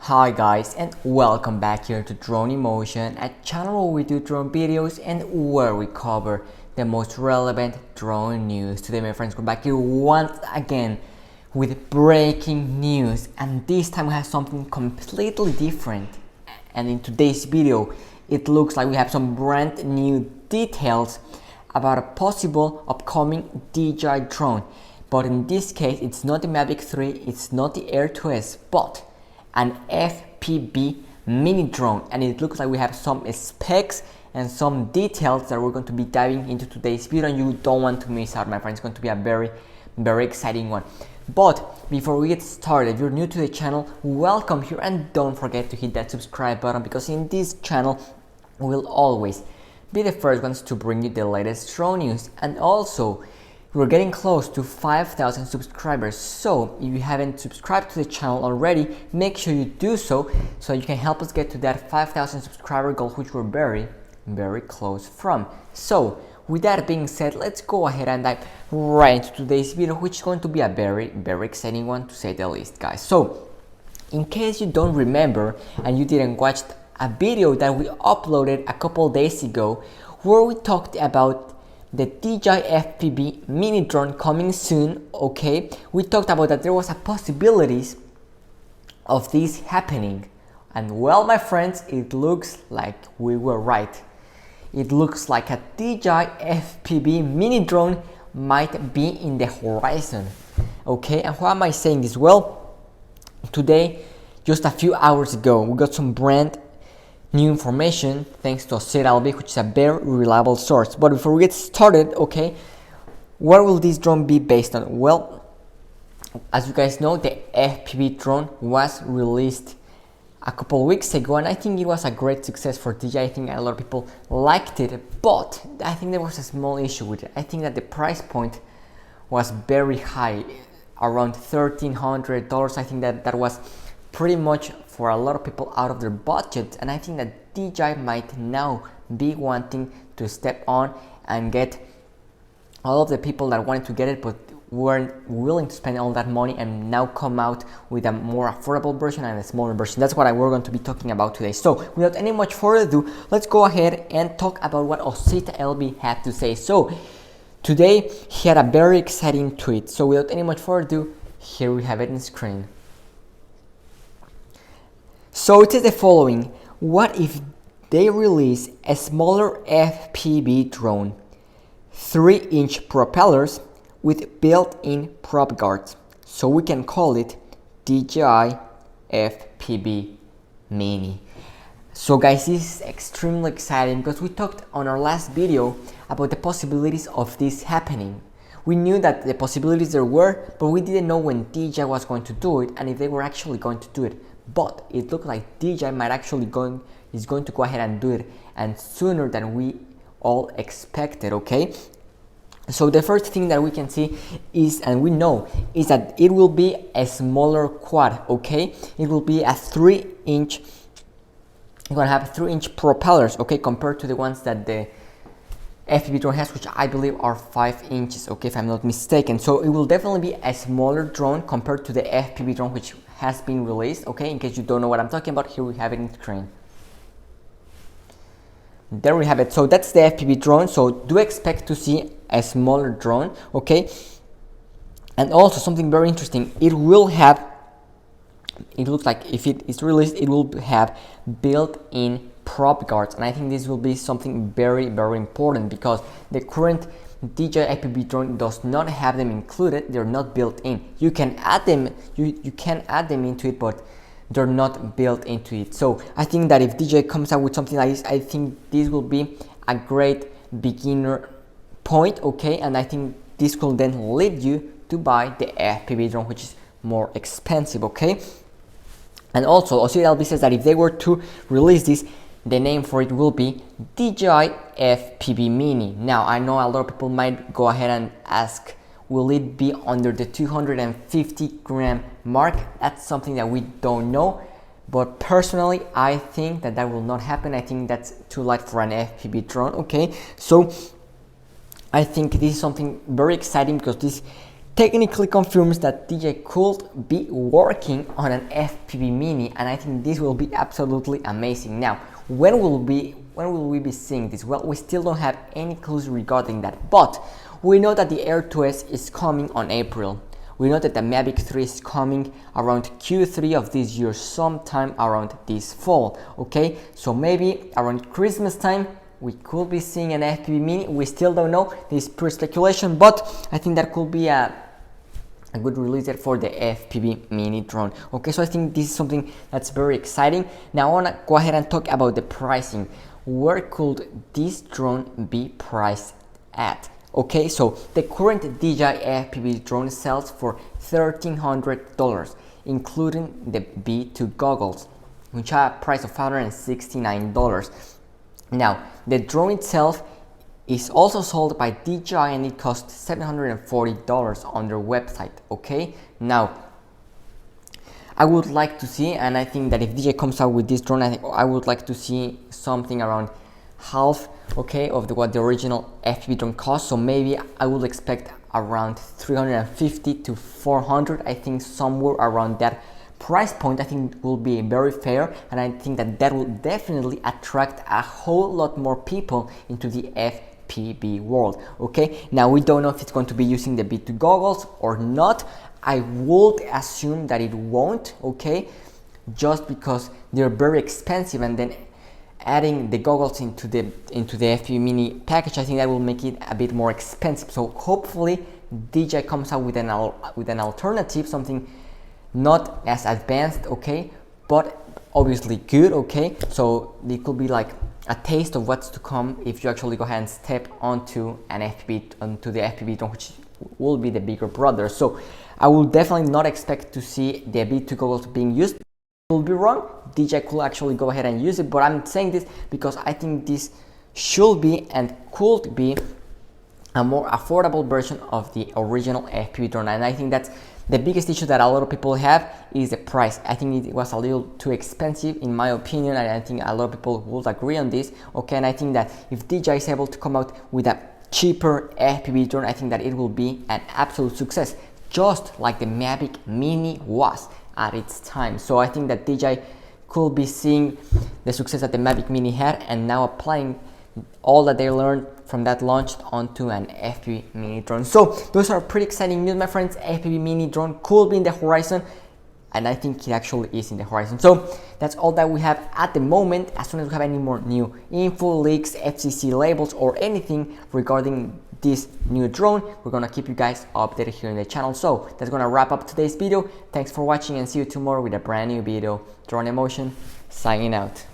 Hi guys, and welcome back here to Drone Emotion, a channel where we do drone videos and where we cover the most relevant drone news. Today my friends, we're back here once again with breaking news, and this time we have something completely different. And in today's video it looks like we have some brand new details about a possible upcoming DJI drone. But in this case, it's not the Mavic 3, it's not the Air 2S, but an FPV Mini drone. And it looks like we have some specs and some details that we're going to be diving into today's video, and you don't want to miss out, my friends. It's going to be a very exciting one. But before we get started, if you're new to the channel, welcome here, and don't forget to hit that subscribe button, because in this channel we'll always be the first ones to bring you the latest drone news. And also, we're getting close to 5,000 subscribers, so if you haven't subscribed to the channel already, make sure you do so you can help us get to that 5,000 subscriber goal, which we're very close from. So with that being said, let's go ahead and dive right into today's video, which is going to be a very exciting one, to say the least, guys. So in case you don't remember and you didn't watch a video that we uploaded a couple days ago where we talked about the DJI FPV Mini drone coming soon, okay? We talked about that there was a possibilities of this happening, and well, my friends, it looks like we were right. It looks like a DJI FPV Mini drone might be in the horizon, okay? And why am I saying this? Well, today, just a few hours ago, we got some brand new information thanks to CLB, which is a very reliable source. But before we get started, okay, what will this drone be based on? Well, as you guys know, the FPV drone was released a couple weeks ago, and I think it was a great success for DJI. I think a lot of people liked it, but I think there was a small issue with it. I think that the price point was very high, around $1,300. I think that was pretty much for a lot of people out of their budget, and I think that DJI might now be wanting to step on and get all of the people that wanted to get it but weren't willing to spend all that money, and now come out with a more affordable version and a smaller version. That's what we're going to be talking about today. So without any much further ado, let's go ahead and talk about what Osita LB had to say. So today he had a very exciting tweet. So without any much further ado, here we have it on screen. So it is the following: what if they release a smaller FPV drone, 3-inch propellers with built-in prop guards? So we can call it DJI FPV Mini. So guys, this is extremely exciting because we talked on our last video about the possibilities of this happening. We knew that the possibilities there were, but we didn't know when DJI was going to do it and if they were actually going to do it. But it looked like DJI might actually is going to go ahead and do it, and sooner than we all expected, okay? So the first thing that we can see is, and we know, is that it will be a smaller quad, okay? It will be a 3-inch, you're gonna have 3-inch propellers, okay, compared to the ones that the FPV drone has, which I believe are 5 inches, okay, if I'm not mistaken. So it will definitely be a smaller drone compared to the FPV drone which has been released, okay? In case you don't know what I'm talking about, here we have it in screen. There we have it. So that's the FPV drone. So do expect to see a smaller drone, okay? And also something very interesting, it will have, it looks like if it is released, it will have built-in prop guards, and I think this will be something very important, because the current DJI FPV drone does not have them included. They're not built in. You can add them, you can add them into it, but they're not built into it. So I think that if DJI comes out with something like this, I think this will be a great beginner point, okay? And I think this will then lead you to buy the FPV drone, which is more expensive, okay? And also Osita LB says that if they were to release this, the name for it will be DJI FPV Mini. Now, I know a lot of people might go ahead and ask, will it be under the 250 gram mark? That's something that we don't know, but personally I think that will not happen. I think that's too light for an FPV drone, okay? So I think this is something very exciting, because this technically confirms that DJI could be working on an FPV Mini, and I think this will be absolutely amazing. Now, when will we be seeing this? Well, we still don't have any clues regarding that, but we know that the Air 2S is coming on April. We know that the Mavic 3 is coming around Q3 of this year, sometime around this fall, okay? So maybe around Christmas time, we could be seeing an FPV Mini. We still don't know, this is pure speculation, but I think that could be a good release date for the FPV Mini drone. Okay, so I think this is something that's very exciting. Now I want to go ahead and talk about the pricing. Where could this drone be priced at? Okay, so the current DJI FPV drone sells for $1,300, including the B2 goggles, which have a price of $569. Now, the drone itself is also sold by DJI and it costs $740 on their website. Okay, now I would like to see, and I think that if DJI comes out with this drone, I would like to see something around half, okay, of what the original FPV drone cost. So maybe I would expect around 350 to 400. I think somewhere around that price point I think will be very fair, and I think that will definitely attract a whole lot more people into the FPV world. Okay, now we don't know if it's going to be using the B2 goggles or not. I would assume that it won't, okay, just because they're very expensive, and then adding the goggles into the FPV Mini package, I think that will make it a bit more expensive. So hopefully DJI comes out with an alternative, something not as advanced, okay, but obviously good, okay. So it could be like a taste of what's to come if you actually go ahead and step onto the FPV drone, which will be the bigger brother. So I will definitely not expect to see the B2 goggles being used. Will be wrong. DJI could actually go ahead and use it, but I'm saying this because I think this should be and could be a more affordable version of the original FPV drone, and I think that's the biggest issue that a lot of people have is the price. I think it was a little too expensive in my opinion, and I think a lot of people would agree on this, okay. And I think that if DJI is able to come out with a cheaper FPV drone, I think that it will be an absolute success, just like the Mavic Mini was at its time. So I think that DJI could be seeing the success that the Mavic Mini had and now applying all that they learned from that launch onto an FPV Mini drone. So those are pretty exciting news, my friends. FPV Mini drone could be in the horizon, and I think it actually is in the horizon. So that's all that we have at the moment. As soon as we have any more new info, leaks, FCC labels, or anything regarding this new drone, we're gonna keep you guys updated here in the channel. So that's gonna wrap up today's video. Thanks for watching, and see you tomorrow with a brand new video. Drone Emotion signing out.